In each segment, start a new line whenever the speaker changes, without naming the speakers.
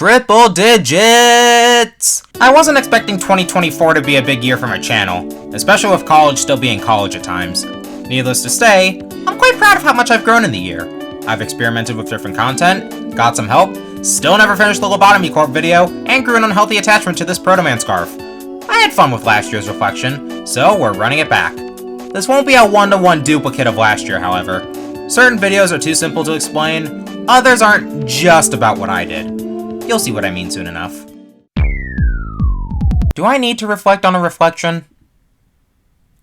triple digits! I wasn't expecting 2024 to be a big year for my channel, especially with college still being college at times. Needless to say, I'm quite proud of how much I've grown in the year. I've experimented with different content, got some help, still never finished the Lobotomy Corp video, and grew an unhealthy attachment to this Proto-Man scarf. I had fun with last year's reflection, so we're running it back. This won't be a one-to-one duplicate of last year, however. Certain videos are too simple to explain, others aren't just about what I did. You'll see what I mean soon enough. Do I need to reflect on a reflection?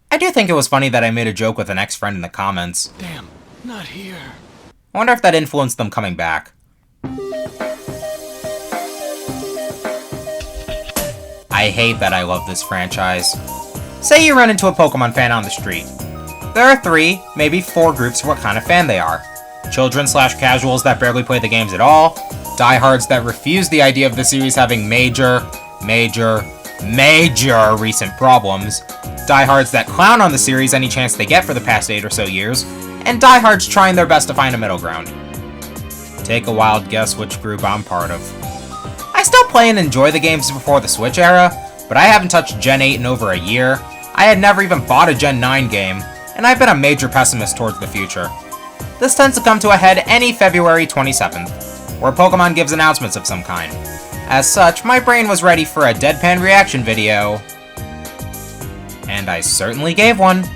I do think it was funny that I made a joke with an ex-friend in the comments.
Damn, not here.
I wonder if that influenced them coming back. I hate that I love this franchise. Say you run into a Pokemon fan on the street. There are 3, maybe 4 groups for what kind of fan they are. Children/casuals that barely play the games at all, diehards that refuse the idea of the series having major recent problems, diehards that clown on the series any chance they get for the past 8 or so years, and diehards trying their best to find a middle ground. Take a wild guess which group I'm part of. I still play and enjoy the games before the Switch era, but I haven't touched Gen 8 in over a year, I had never even bought a Gen 9 game, and I've been a major pessimist towards the future. This tends to come to a head any February 27th, where Pokemon gives announcements of some kind. As such, my brain was ready for a deadpan reaction video, and I certainly gave one.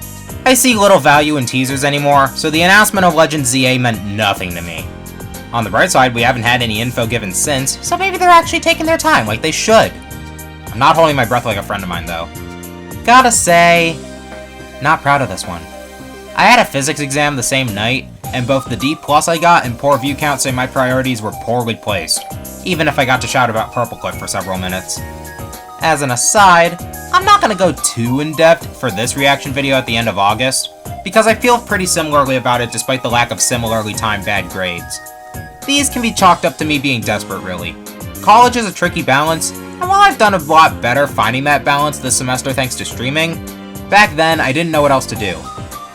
I see little value in teasers anymore, so the announcement of Legend ZA meant nothing to me. On the bright side, we haven't had any info given since, so maybe they're actually taking their time like they should. I'm not holding my breath like a friend of mine, though. Gotta say, not proud of this one. I had a physics exam the same night, and both the D+ I got and poor view count say my priorities were poorly placed, even if I got to shout about Purplecliff for several minutes. As an aside, I'm not gonna go too in-depth for this reaction video at the end of August, because I feel pretty similarly about it despite the lack of similarly timed bad grades. These can be chalked up to me being desperate, really. College is a tricky balance, and while I've done a lot better finding that balance this semester thanks to streaming, back then I didn't know what else to do.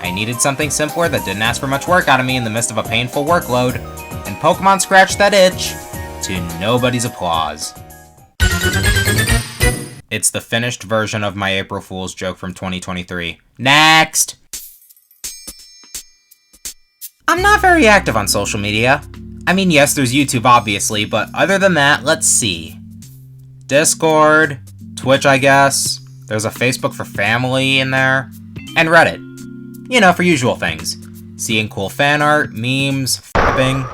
I needed something simpler that didn't ask for much work out of me in the midst of a painful workload, and Pokemon scratched that itch to nobody's applause. It's the finished version of my April Fool's joke from 2023. Next! I'm not very active on social media. I mean, yes, there's YouTube obviously, but other than that, let's see. Discord, Twitch I guess, there's a Facebook for family in there, and Reddit. You know, for usual things. Seeing cool fan art, memes, f***ing.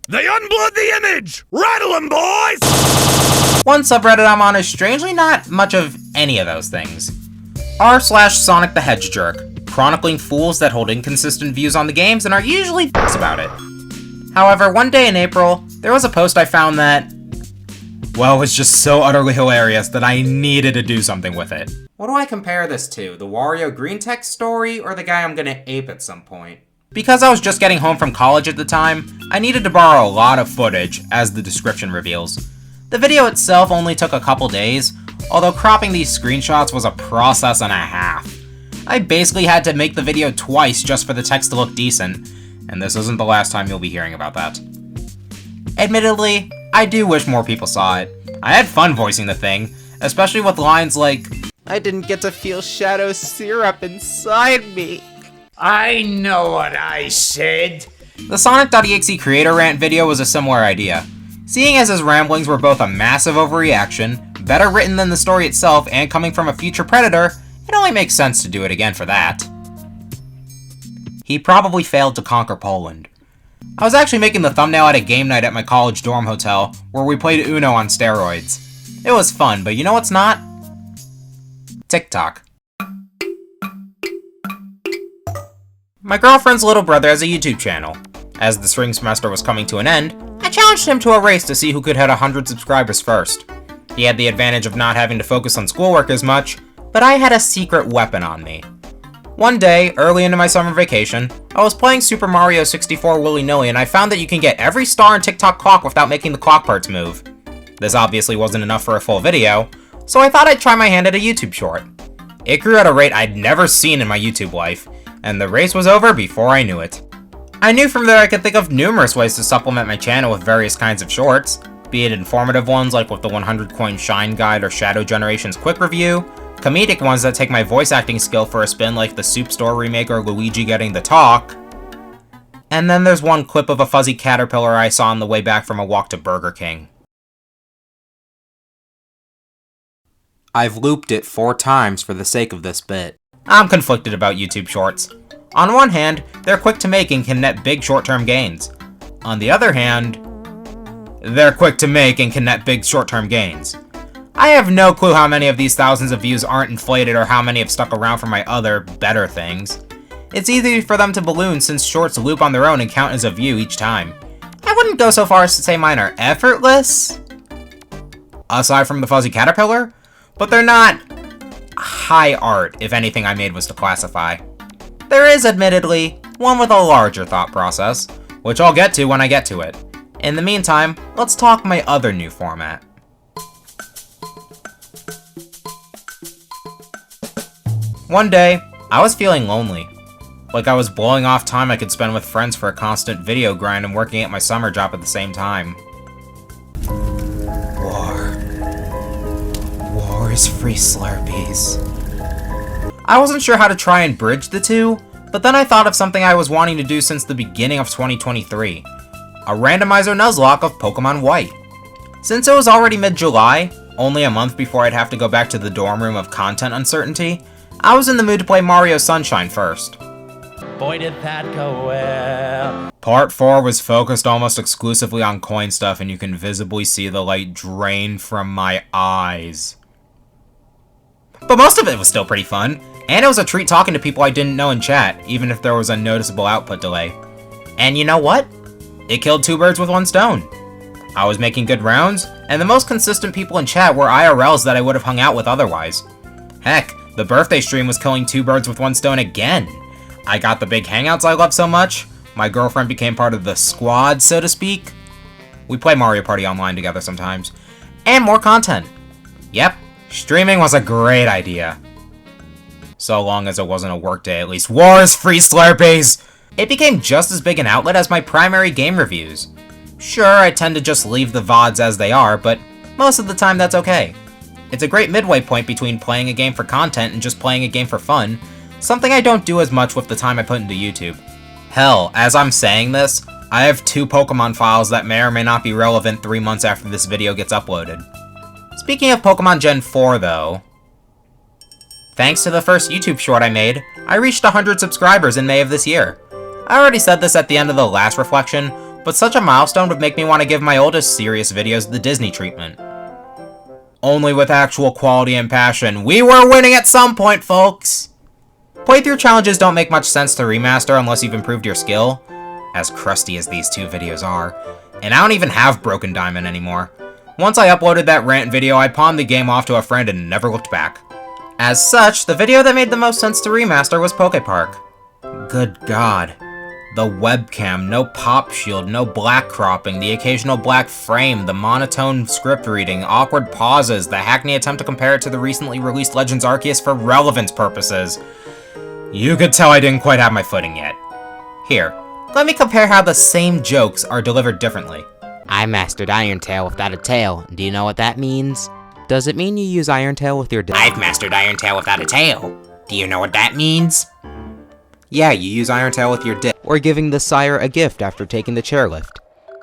They unblood the image! Rattle 'em, boys!
One subreddit I'm on is strangely not much of any of those things. r/Sonic the Hedge Jerk, chronicling fools that hold inconsistent views on the games and are usually f***s about it. However, one day in April, there was a post I found that, well, was just so utterly hilarious that I needed to do something with it. What do I compare this to? The Wario Green Text story, or the guy I'm gonna ape at some point? Because I was just getting home from college at the time, I needed to borrow a lot of footage, as the description reveals. The video itself only took a couple days, although cropping these screenshots was a process and a half. I basically had to make the video twice just for the text to look decent, and this isn't the last time you'll be hearing about that. Admittedly, I do wish more people saw it. I had fun voicing the thing, especially with lines like, "I didn't get to feel Shadow syrup inside me."
I know what I said.
The Sonic.exe creator rant video was a similar idea. Seeing as his ramblings were both a massive overreaction, better written than the story itself, and coming from a future predator, it only makes sense to do it again for that. He probably failed to conquer Poland. I was actually making the thumbnail at a game night at my college dorm hotel, where we played Uno on steroids. It was fun, but you know what's not? Tick-Tock. My girlfriend's little brother has a YouTube channel. As the spring semester was coming to an end, I challenged him to a race to see who could hit 100 subscribers first. He had the advantage of not having to focus on schoolwork as much, but I had a secret weapon on me. One day, early into my summer vacation, I was playing Super Mario 64 willy-nilly and I found that you can get every star in Tick-Tock clock without making the clock parts move. This obviously wasn't enough for a full video, so I thought I'd try my hand at a YouTube short. It grew at a rate I'd never seen in my YouTube life, and the race was over before I knew it. I knew from there I could think of numerous ways to supplement my channel with various kinds of shorts, be it informative ones like with the 100 coin shine guide or Shadow Generations quick review, comedic ones that take my voice acting skill for a spin like the Soup Store remake or Luigi getting the talk, and then there's one clip of a fuzzy caterpillar I saw on the way back from a walk to Burger King. I've looped it 4 times for the sake of this bit. I'm conflicted about YouTube Shorts. On one hand, they're quick to make and can net big short-term gains. On the other hand, they're quick to make and can net big short-term gains. I have no clue how many of these thousands of views aren't inflated or how many have stuck around for my other, better things. It's easy for them to balloon since shorts loop on their own and count as a view each time. I wouldn't go so far as to say mine are effortless, aside from the fuzzy caterpillar, but they're not high art if anything I made was to classify. There is, admittedly, one with a larger thought process, which I'll get to when I get to it. In the meantime, let's talk my other new format. One day, I was feeling lonely. Like I was blowing off time I could spend with friends for a constant video grind and working at my summer job at the same time. War is free Slurpees. I wasn't sure how to try and bridge the two, but then I thought of something I was wanting to do since the beginning of 2023. A Randomizer Nuzlocke of Pokemon White. Since it was already mid-July, only a month before I'd have to go back to the dorm room of content uncertainty, I was in the mood to play Mario Sunshine first.
Boy, did that go well.
Part 4 was focused almost exclusively on coin stuff, and you can visibly see the light drain from my eyes. But most of it was still pretty fun, and it was a treat talking to people I didn't know in chat, even if there was a noticeable output delay. And you know what? It killed 2 birds with 1 stone. I was making good rounds, and the most consistent people in chat were IRLs that I would have hung out with otherwise. Heck, the birthday stream was killing 2 birds with 1 stone again. I got the big hangouts I love so much, my girlfriend became part of the squad, so to speak. We play Mario Party online together sometimes. And more content. Yep, streaming was a great idea. So long as it wasn't a workday, at least. War is free Slurpees! It became just as big an outlet as my primary game reviews. Sure, I tend to just leave the VODs as they are, but most of the time that's okay. It's a great midway point between playing a game for content and just playing a game for fun, something I don't do as much with the time I put into YouTube. Hell, as I'm saying this, I have 2 Pokemon files that may or may not be relevant 3 months after this video gets uploaded. Speaking of Pokemon Gen 4 though, thanks to the first YouTube short I made, I reached 100 subscribers in May of this year. I already said this at the end of the last reflection, but such a milestone would make me want to give my oldest serious videos the Disney treatment. Only with actual quality and passion. We were winning at some point, folks! Playthrough challenges don't make much sense to remaster unless you've improved your skill, as crusty as these 2 videos are, and I don't even have Broken Diamond anymore. Once I uploaded that rant video, I pawned the game off to a friend and never looked back. As such, the video that made the most sense to remaster was PokePark. Good God. The webcam, no pop shield, no black cropping, the occasional black frame, the monotone script reading, awkward pauses, the hackney attempt to compare it to the recently released Legends Arceus for relevance purposes. You could tell I didn't quite have my footing yet. Here, let me compare how the same jokes are delivered differently.
I mastered Iron Tail without a tail. Do you know what that means? Does it mean you use Iron Tail with your
I've mastered Iron Tail without a tail. Do you know what that means? Yeah, you use Iron Tail with your dick.
Or giving the sire a gift after taking the chairlift.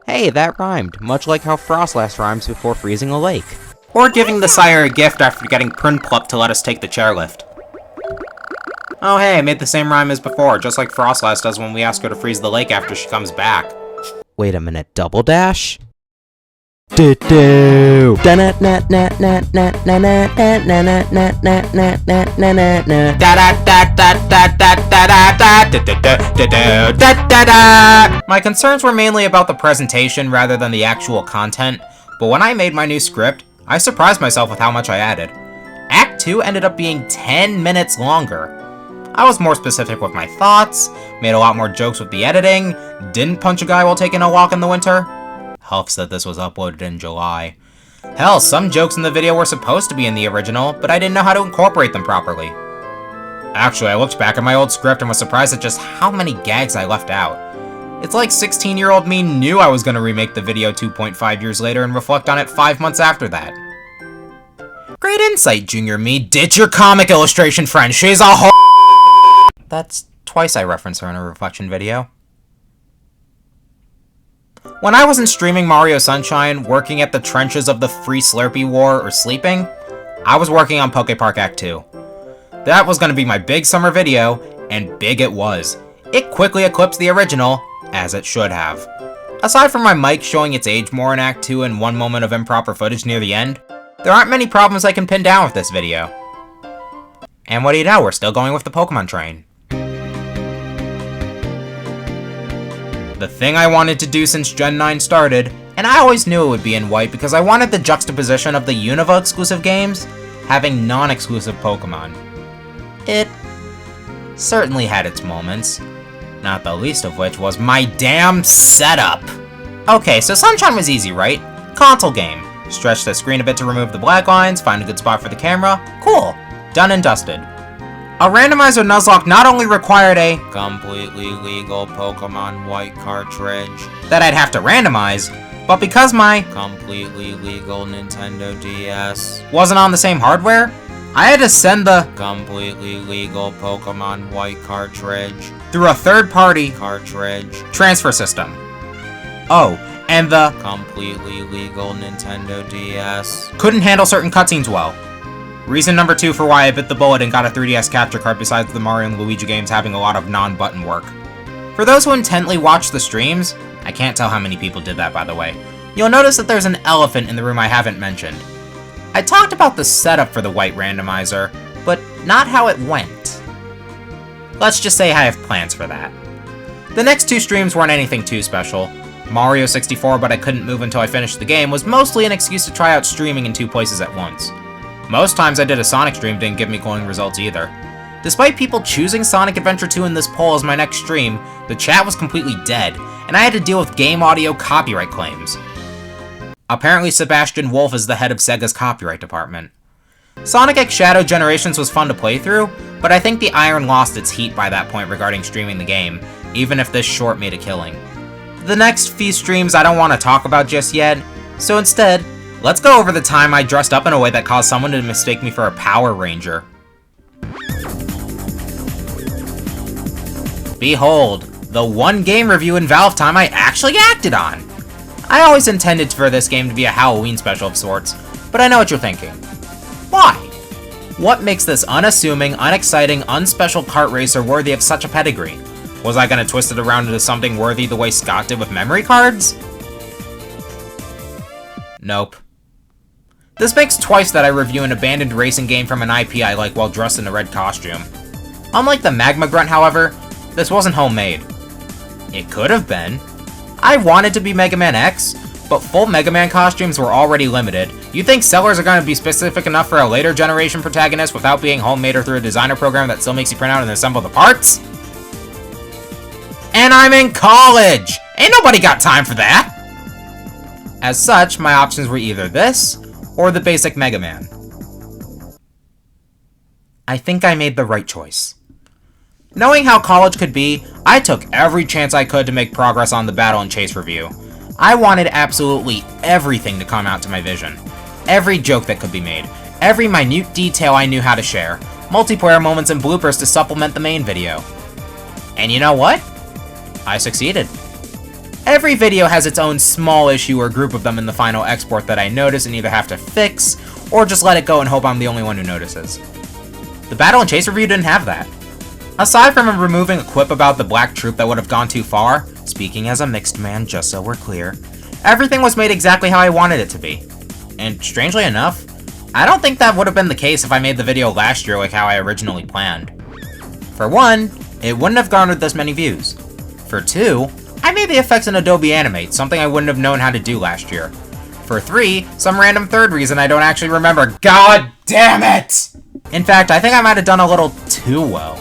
Hey, that rhymed, much like how Frostlass rhymes before freezing a lake.
Or giving the sire a gift after getting Prinplup to let us take the chairlift. Oh hey, I made the same rhyme as before, just like Frostlass does when we ask her to freeze the lake after she comes back.
Wait a minute, Double Dash? Do-do!
My concerns were mainly about the presentation rather than the actual content, but when I made my new script, I surprised myself with how much I added. Act 2 ended up being 10 minutes longer. I was more specific with my thoughts, made a lot more jokes with the editing, didn't punch a guy while taking a walk in the winter. Helps that this was uploaded in July. Hell, some jokes in the video were supposed to be in the original, but I didn't know how to incorporate them properly. Actually, I looked back at my old script and was surprised at just how many gags I left out. It's like 16-year-old me knew I was gonna remake the video 2.5 years later and reflect on it 5 months after that. Great insight, junior me. Ditch your comic illustration friend. She's a whore. That's twice I reference her in a reflection video. When I wasn't streaming Mario Sunshine, working at the trenches of the Free Slurpee War, or sleeping, I was working on PokePark Act 2. That was gonna be my big summer video, and big it was. It quickly eclipsed the original, as it should have. Aside from my mic showing its age more in Act 2 and one moment of improper footage near the end, there aren't many problems I can pin down with this video. And what do you know, we're still going with the Pokemon train. The thing I wanted to do since Gen 9 started, and I always knew it would be in white because I wanted the juxtaposition of the Unova exclusive games having non-exclusive Pokemon. It certainly had its moments, not the least of which was my damn setup. Okay, so Sunshine was easy, right? Console game. Stretch the screen a bit to remove the black lines, find a good spot for the camera. Cool. Done and dusted. A Randomizer Nuzlocke not only required a completely legal Pokemon White cartridge that I'd have to randomize, but because my completely legal Nintendo DS wasn't on the same hardware, I had to send the completely legal Pokemon White cartridge through a third-party cartridge transfer system. Oh, and the completely legal Nintendo DS couldn't handle certain cutscenes well. Reason number 2 for why I bit the bullet and got a 3DS capture card besides the Mario and Luigi games having a lot of non-button work. For those who intently watch the streams, I can't tell how many people did that by the way, you'll notice that there's an elephant in the room I haven't mentioned. I talked about the setup for the white randomizer, but not how it went. Let's just say I have plans for that. The next 2 streams weren't anything too special. Mario 64 but I couldn't move until I finished the game was mostly an excuse to try out streaming in 2 places at once. Most times I did a Sonic stream didn't give me glowing results either. Despite people choosing Sonic Adventure 2 in this poll as my next stream, the chat was completely dead, and I had to deal with game audio copyright claims. Apparently Sebastian Wolf is the head of Sega's copyright department. Sonic X Shadow Generations was fun to play through, but I think the iron lost its heat by that point regarding streaming the game, even if this short made a killing. The next few streams I don't want to talk about just yet, so instead, let's go over the time I dressed up in a way that caused someone to mistake me for a Power Ranger. Behold, the one game review in Valve time I actually acted on! I always intended for this game to be a Halloween special of sorts, but I know what you're thinking. Why? What makes this unassuming, unexciting, unspecial kart racer worthy of such a pedigree? Was I gonna twist it around into something worthy the way Scott did with memory cards? Nope. This makes twice that I review an abandoned racing game from an IP I like while dressed in a red costume. Unlike the Magma Grunt, however, this wasn't homemade. It could have been. I wanted to be Mega Man X, but full Mega Man costumes were already limited. You think sellers are going to be specific enough for a later generation protagonist without being homemade or through a designer program that still makes you print out and assemble the parts? And I'm in college! Ain't nobody got time for that! As such, my options were either this, or the basic Mega Man. I think I made the right choice. Knowing how college could be, I took every chance I could to make progress on the Battle and Chase review. I wanted absolutely everything to come out to my vision. Every joke that could be made, every minute detail I knew how to share, multiplayer moments and bloopers to supplement the main video. And you know what? I succeeded. Every video has its own small issue or group of them in the final export that I notice and either have to fix, or just let it go and hope I'm the only one who notices. The Battle and Chase review didn't have that. Aside from removing a quip about the black troop that would have gone too far, speaking as a mixed man just so we're clear, everything was made exactly how I wanted it to be. And strangely enough, I don't think that would have been the case if I made the video last year like how I originally planned. For one, it wouldn't have garnered this many views. For two, I made the effects in Adobe Animate, something I wouldn't have known how to do last year. For three, some random third reason I don't actually remember. God damn it! In fact, I think I might have done a little too well.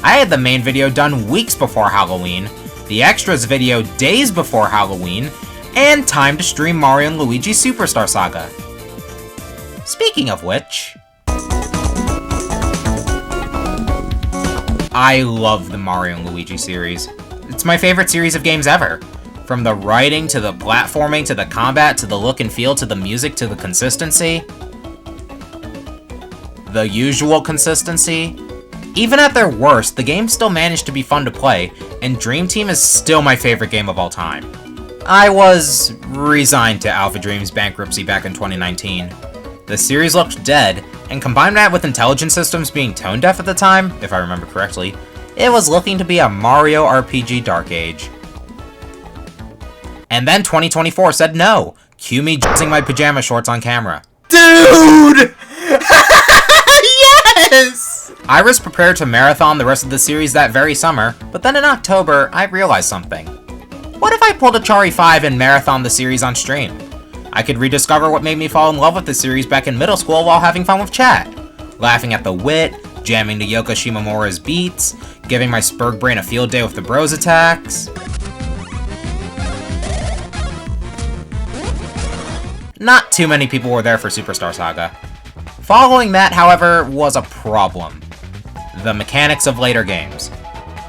I had the main video done weeks before Halloween, the extras video days before Halloween, and time to stream Mario and Luigi Superstar Saga. Speaking of which, I love the Mario and Luigi series. It's my favorite series of games ever. From the writing, to the platforming, to the combat, to the look and feel, to the music, to the consistency. The usual consistency. Even at their worst, the game still managed to be fun to play, and Dream Team is still my favorite game of all time. I was resigned to Alpha Dream's bankruptcy back in 2019. The series looked dead, and combine that with Intelligent Systems being tone deaf at the time, if I remember correctly, it was looking to be a Mario RPG Dark Age. And then 2024 said no. Cue me jizzing my pajama shorts on camera. Dude! Yes! I was prepared to marathon the rest of the series that very summer, but then in October, I realized something. What if I pulled a Chari 5 and marathoned the series on stream? I could rediscover what made me fall in love with the series back in middle school while having fun with chat. Laughing at the wit, jamming to Yoko Shimomura's beats, giving my Spurg brain a field day with the bros attacks. Not too many people were there for Superstar Saga. Following that, however, was a problem. The mechanics of later games.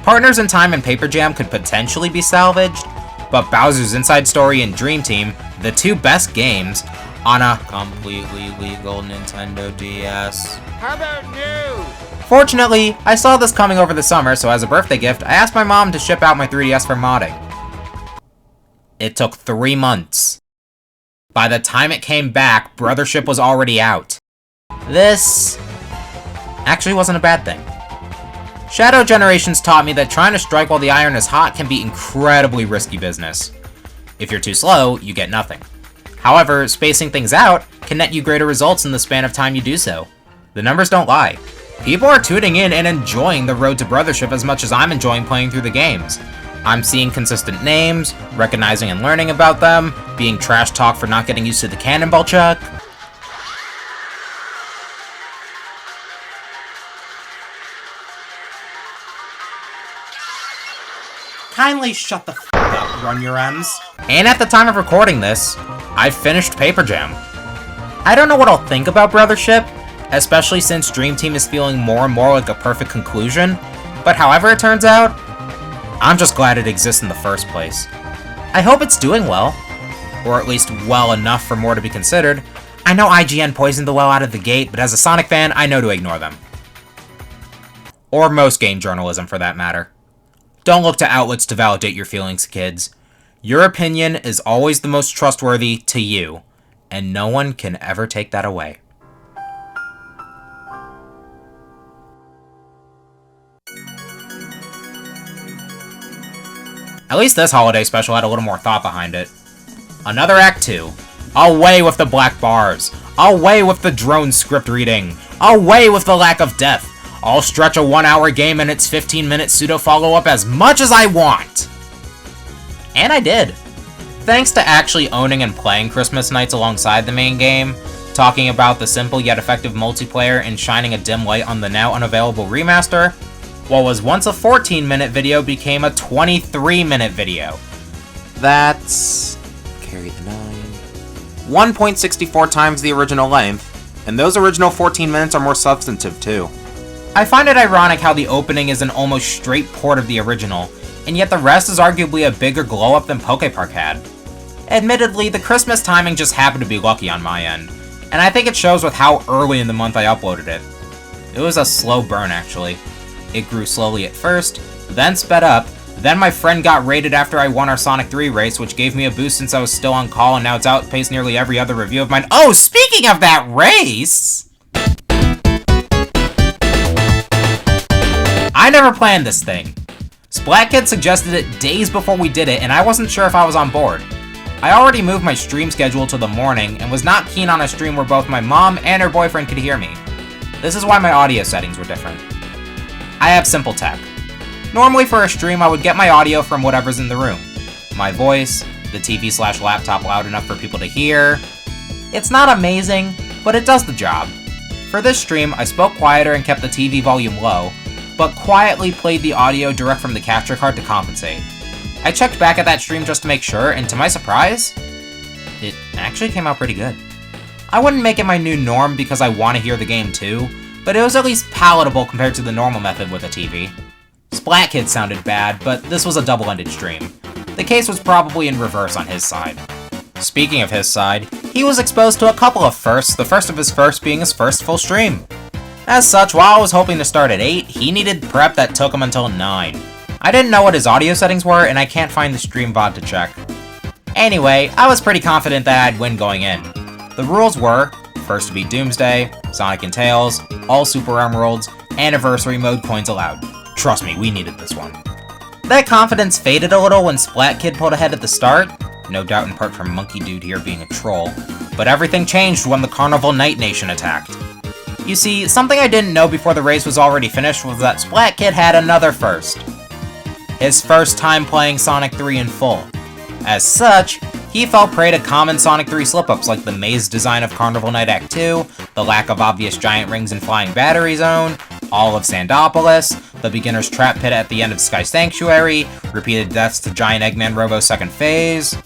Partners in Time and Paper Jam could potentially be salvaged, but Bowser's Inside Story and Dream Team, the two best games, on a completely legal Nintendo DS.
How about new?
Fortunately, I saw this coming over the summer, so as a birthday gift, I asked my mom to ship out my 3DS for modding. It took 3 months. By the time it came back, Brothership was already out. This actually wasn't a bad thing. Shadow Generations taught me that trying to strike while the iron is hot can be incredibly risky business. If you're too slow, you get nothing. However, spacing things out can net you greater results in the span of time you do so. The numbers don't lie. People are tuning in and enjoying the road to Brothership as much as I'm enjoying playing through the games. I'm seeing consistent names, recognizing and learning about them, being trash talked for not getting used to the cannonball chuck. Kindly shut the f*** up, Run Your M's. And at the time of recording this, I've finished Paper Jam. I don't know what I'll think about Brothership, especially since Dream Team is feeling more and more like a perfect conclusion, but however it turns out, I'm just glad it exists in the first place. I hope it's doing well, or at least well enough for more to be considered. I know IGN poisoned the well out of the gate, but as a Sonic fan, I know to ignore them. Or most game journalism, for that matter. Don't look to outlets to validate your feelings, kids. Your opinion is always the most trustworthy to you, and no one can ever take that away. At least this holiday special had a little more thought behind it. Another Act 2. Away with the black bars. Away with the drone script reading. Away with the lack of depth. I'll stretch a 1-hour game and its 15-minute pseudo-follow-up as much as I want! And I did. Thanks to actually owning and playing Christmas nights alongside the main game, talking about the simple yet effective multiplayer and shining a dim light on the now unavailable remaster, what was once a 14-minute video became a 23-minute video. That's... carry the 9... 1.64 times the original length, and those original 14 minutes are more substantive too. I find it ironic how the opening is an almost straight port of the original, and yet the rest is arguably a bigger glow-up than PokePark had. Admittedly, the Christmas timing just happened to be lucky on my end, and I think it shows with how early in the month I uploaded it. It was a slow burn, actually. It grew slowly at first, then sped up, then my friend got raided after I won our Sonic 3 race, which gave me a boost since I was still on call, and now it's outpaced nearly every other review of mine. Oh, speaking of that race! I never planned this thing. Splatkid suggested it days before we did it, and I wasn't sure if I was on board. I already moved my stream schedule to the morning, and was not keen on a stream where both my mom and her boyfriend could hear me. This is why my audio settings were different. I have simple tech. Normally for a stream, I would get my audio from whatever's in the room. My voice, the TV/laptop loud enough for people to hear. It's not amazing, but it does the job. For this stream, I spoke quieter and kept the TV volume low, but quietly played the audio direct from the capture card to compensate. I checked back at that stream just to make sure, and to my surprise, it actually came out pretty good. I wouldn't make it my new norm because I want to hear the game too, but it was at least palatable compared to the normal method with a TV. Splat Kid sounded bad, but this was a double-ended stream. The case was probably in reverse on his side. Speaking of his side, he was exposed to a couple of firsts, the first of his first being his first full stream. As such, while I was hoping to start at 8, he needed prep that took him until 9. I didn't know what his audio settings were, and I can't find the stream VOD to check. Anyway, I was pretty confident that I'd win going in. The rules were, first to beat Doomsday, Sonic and Tails, all Super Emeralds, Anniversary Mode coins allowed. Trust me, we needed this one. That confidence faded a little when Splat Kid pulled ahead at the start, no doubt in part from Monkey Dude here being a troll, but everything changed when the Carnival Night Nation attacked. You see, something I didn't know before the race was already finished was that Splat Kid had another first. His first time playing Sonic 3 in full. As such, he fell prey to common Sonic 3 slip-ups like the maze design of Carnival Night Act 2, the lack of obvious giant rings and flying battery zone, all of Sandopolis, the beginner's trap pit at the end of Sky Sanctuary, repeated deaths to Giant Eggman Robo's second phase,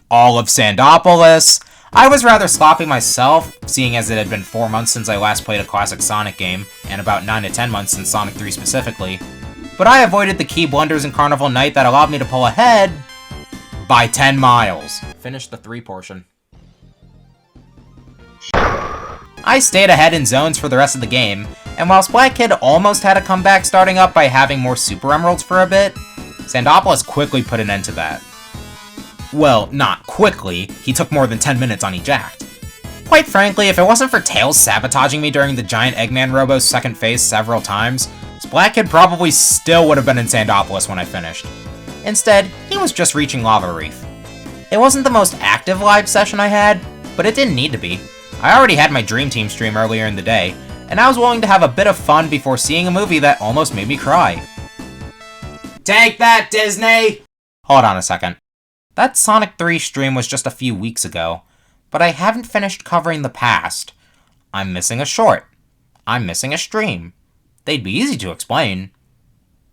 all of Sandopolis. I was rather sloppy myself, seeing as it had been 4 months since I last played a classic Sonic game, and about 9 to 10 months since Sonic 3 specifically, but I avoided the key blunders in Carnival Night that allowed me to pull ahead by 10 miles. Finish the 3 portion. I stayed ahead in zones for the rest of the game, and while Splat Kid almost had a comeback starting up by having more Super Emeralds for a bit, Sandopolis quickly put an end to that. Well, not quickly, he took more than 10 minutes on each act. Quite frankly, if it wasn't for Tails sabotaging me during the Giant Eggman Robo's second phase several times, Splat Kid probably still would have been in Sandopolis when I finished. Instead, he was just reaching Lava Reef. It wasn't the most active live session I had, but it didn't need to be. I already had my Dream Team stream earlier in the day, and I was willing to have a bit of fun before seeing a movie that almost made me cry. Take that, Disney! Hold on a second. That Sonic 3 stream was just a few weeks ago, but I haven't finished covering the past. I'm missing a short. I'm missing a stream. They'd be easy to explain,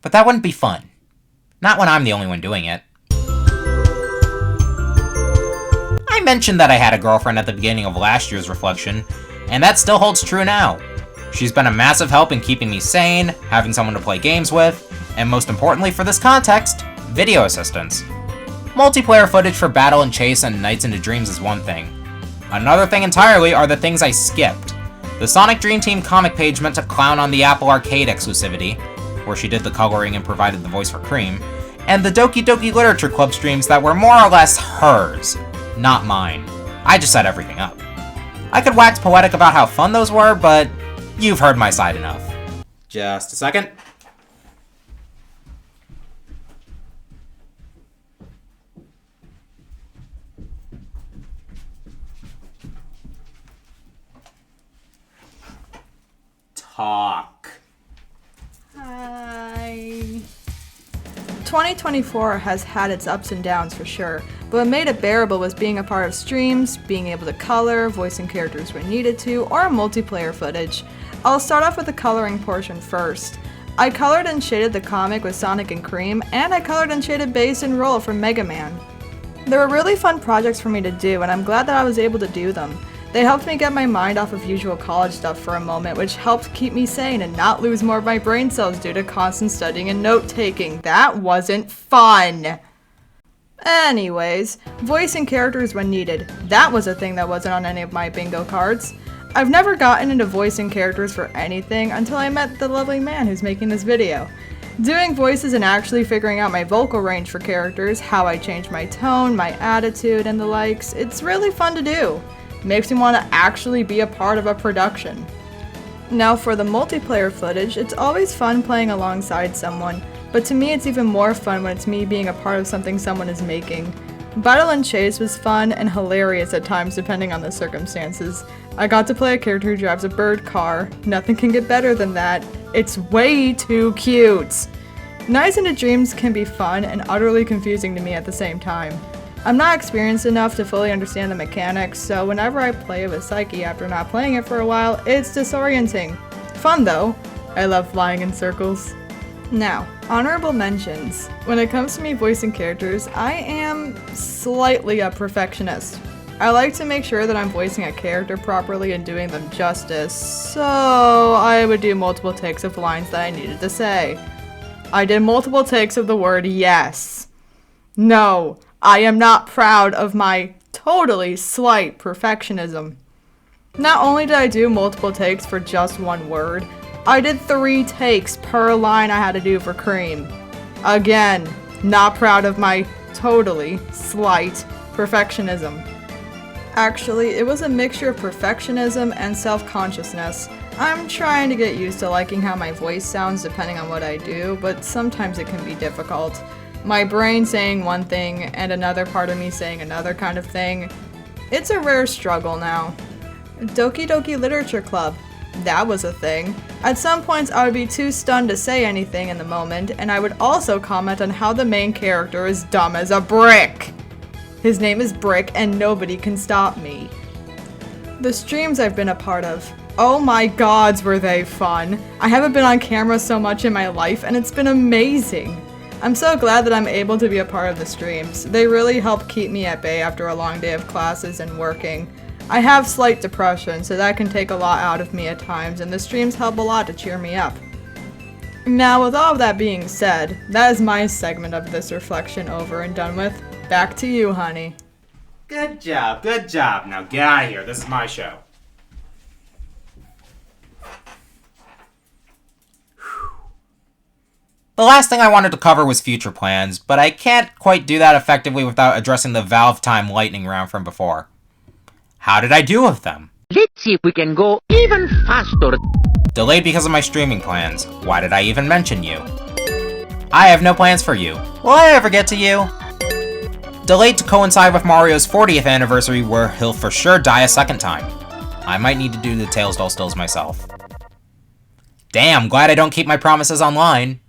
but that wouldn't be fun. Not when I'm the only one doing it. I mentioned that I had a girlfriend at the beginning of last year's reflection, and that still holds true now. She's been a massive help in keeping me sane, having someone to play games with, and most importantly for this context, video assistance. Multiplayer footage for Battle and Chase and Nights into Dreams is one thing. Another thing entirely are the things I skipped. The Sonic Dream Team comic page meant to clown on the Apple Arcade exclusivity, where she did the coloring and provided the voice for Cream, and the Doki Doki Literature Club streams that were more or less hers, not mine. I just set everything up. I could wax poetic about how fun those were, but you've heard my side enough. Just a second. Talk.
Hi. 2024 has had its ups and downs for sure, but what made it bearable was being a part of streams, being able to color, voicing characters when needed to, or multiplayer footage. I'll start off with the coloring portion first. I colored and shaded the comic with Sonic and Cream, and I colored and shaded Base and Roll from Mega Man. They were really fun projects for me to do, and I'm glad that I was able to do them. They helped me get my mind off of usual college stuff for a moment, which helped keep me sane and not lose more of my brain cells due to constant studying and note-taking. That wasn't fun! Anyways, voicing characters when needed. That was a thing that wasn't on any of my bingo cards. I've never gotten into voicing characters for anything until I met the lovely man who's making this video. Doing voices and actually figuring out my vocal range for characters, how I change my tone, my attitude, and the likes, it's really fun to do. Makes me want to actually be a part of a production. Now for the multiplayer footage, it's always fun playing alongside someone, but to me it's even more fun when it's me being a part of something someone is making. Battle and Chase was fun and hilarious at times depending on the circumstances. I got to play a character who drives a bird car. Nothing can get better than that. It's way too cute! Nights into Dreams can be fun and utterly confusing to me at the same time. I'm not experienced enough to fully understand the mechanics, so whenever I play with Psyche after not playing it for a while, it's disorienting. Fun though. I love flying in circles. Now, honorable mentions. When it comes to me voicing characters, I am slightly a perfectionist. I like to make sure that I'm voicing a character properly and doing them justice, so I would do multiple takes of lines that I needed to say. I did multiple takes of the word yes. No, I am not proud of my totally slight perfectionism. Not only did I do multiple takes for just one word, I did 3 takes per line I had to do for cream. Again, not proud of my totally slight perfectionism. Actually, it was a mixture of perfectionism and self-consciousness. I'm trying to get used to liking how my voice sounds depending on what I do, but sometimes it can be difficult. My brain saying one thing and another part of me saying another kind of thing. It's a rare struggle now. Doki Doki Literature Club. That was a thing. At some points I would be too stunned to say anything in the moment, and I would also comment on how the main character is dumb as a brick. His name is Brick and nobody can stop me. The streams I've been a part of. Oh my gods, were they fun. I haven't been on camera so much in my life and it's been amazing. I'm so glad that I'm able to be a part of the streams. They really help keep me at bay after a long day of classes and working. I have slight depression, so that can take a lot out of me at times, and the streams help a lot to cheer me up. Now, with all of that being said, that is my segment of this reflection over and done with. Back to you, honey.
Good job, good job. Now get out of here. This is my show. The last thing I wanted to cover was future plans, but I can't quite do that effectively without addressing the Valve Time lightning round from before. How did I do with them?
Let's see if we can go even faster.
Delayed because of my streaming plans. Why did I even mention you? I have no plans for you. Will I ever get to you? Delayed to coincide with Mario's 40th anniversary, where he'll for sure die a second time. I might need to do the Tails Doll stills myself. Damn, glad I don't keep my promises online.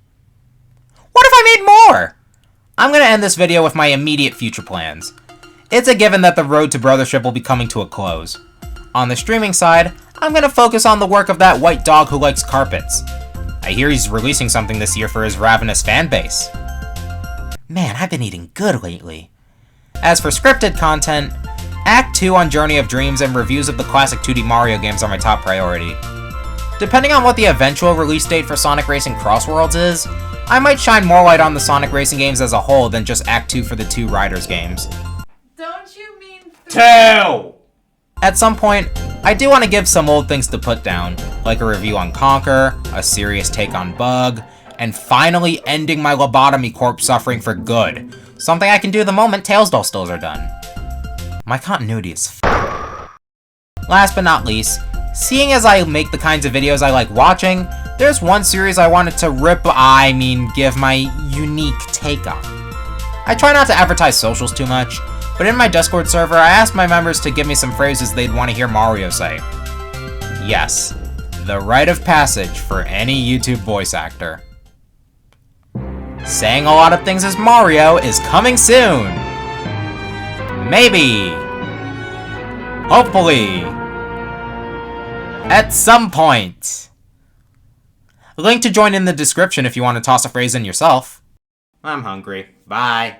What if I made more? I'm gonna end this video with my immediate future plans. It's a given that the road to brothership will be coming to a close. On the streaming side, I'm gonna focus on the work of that white dog who likes carpets. I hear he's releasing something this year for his ravenous fanbase. Man, I've been eating good lately. As for scripted content, Act 2 on Journey of Dreams and reviews of the classic 2D Mario games are my top priority. Depending on what the eventual release date for Sonic Racing Cross Worlds is, I might shine more light on the Sonic Racing games as a whole than just Act 2 for the 2 Riders games.
Don't you mean
2! At some point, I do want to give some old things to put down, like a review on Conquer, a serious take on Bug, and finally ending my lobotomy corpse suffering for good. Something I can do the moment Tails Doll stills are done. My continuity is Last but not least, seeing as I make the kinds of videos I like watching, there's one series I wanted to give my unique take on. I try not to advertise socials too much, but in my Discord server, I asked my members to give me some phrases they'd want to hear Mario say. Yes, the rite of passage for any YouTube voice actor. Saying a lot of things as Mario is coming soon. Maybe. Hopefully. At some point. Link to join in the description if you want to toss a phrase in yourself. I'm hungry. Bye.